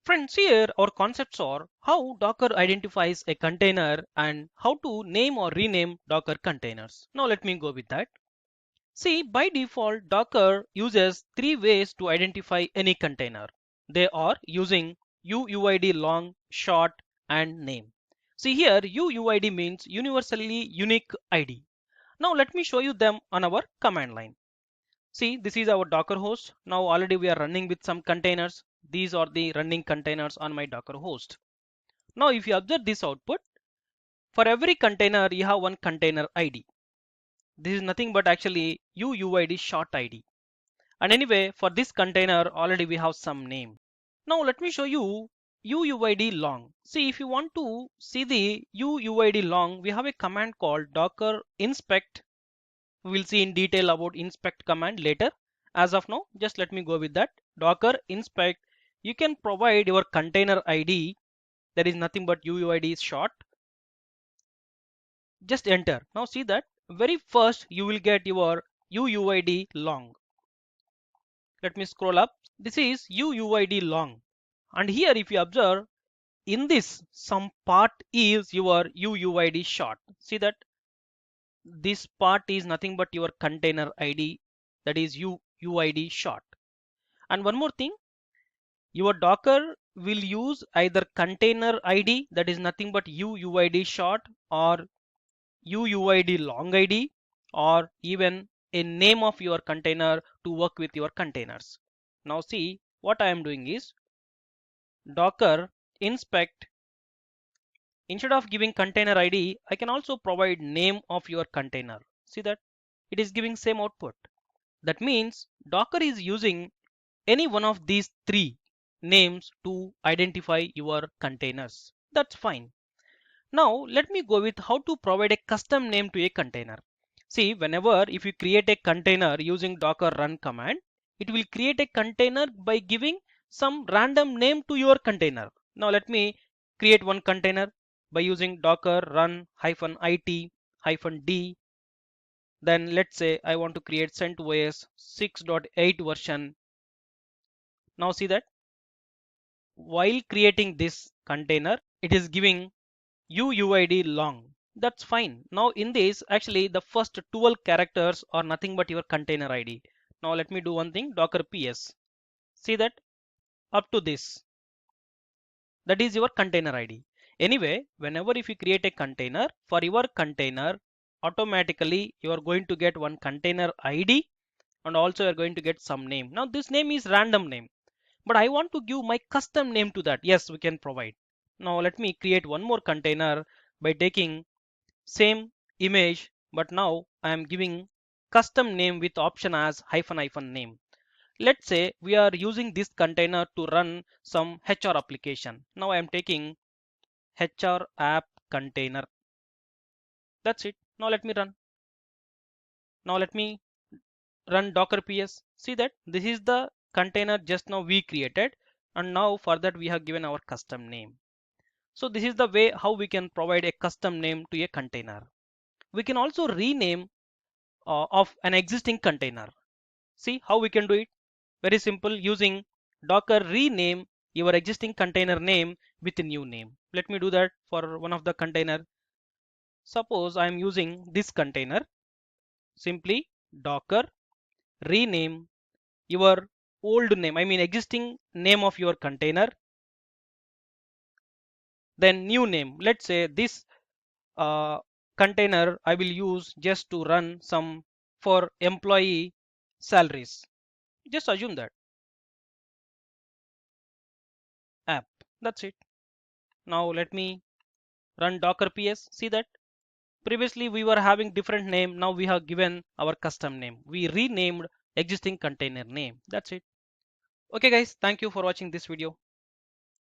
Friends, here our concepts are how Docker identifies a container and how to name or rename Docker containers. Now let me go with that. See, by default, Docker uses three ways to identify any container. They are using UUID long, short, and name. See here, UUID means universally unique ID. Now let me show you them on our command line. See, this is our Docker host. Now already we are running with some containers. These are the running containers on my Docker host. Now if you observe this output, for every container you have one container ID. This is nothing but actually UUID short ID. And anyway, for this container already we have some name. Now let me show you UUID long. See, if you want to see the UUID long, we have a command called docker inspect. We will see in detail about inspect command later. As of now, just let me go with that. Docker inspect. You can provide your container ID. That is nothing but UUID is short. Just enter. Now see that very first you will get your UUID long. Let me scroll up. This is UUID long. And here if you observe, in this some part is your UUID short. See that this part is nothing but your container ID, that is UUID short. And one more thing, your Docker will use either container ID, that is nothing but UUID short, or UUID long ID, or even a name of your container to work with your containers. Now see, what I am doing is docker inspect. Instead of giving container ID, I can also provide name of your container. See that it is giving same output. That means Docker is using any one of these three names to identify your containers. That's fine. Now let me go with how to provide a custom name to a container. See, whenever if you create a container using docker run command, it will create a container by giving some random name to your container. Now let me create one container by using docker run -it -d. Then let's say I want to create CentOS 6.8 version. Now see that while creating this container, it is giving UUID long. That's fine. Now in this, actually the first 12 characters are nothing but your container ID. Now let me do one thing, docker ps. See that up to this, that is your container ID. Anyway, whenever if you create a container, for your container, automatically you are going to get one container ID and also you are going to get some name. Now this name is random name, but I want to give my custom name to that. Yes, we can provide. Now let me create one more container by taking same image, but now I am giving custom name with option as -- name. Let's say we are using this container to run some HR application. Now I am taking HR app container. That's it. Now let me run. Now let me run docker ps. See that this is the container just now we created, and now for that we have given our custom name. So this is the way how we can provide a custom name to a container. We can also rename of an existing container. See how we can do it? Very simple, using docker rename your existing container name with a new name. Let me do that for one of the container. Suppose I am using this container. Simply docker rename your old name, I mean existing name of your container, then new name. Let's say this container I will use just to run some for employee salaries. Just assume that app. That's it. Now let me run docker ps. See that previously we were having different name. Now we have given our custom name. We renamed existing container name. That's it. Okay guys, thank you for watching this video.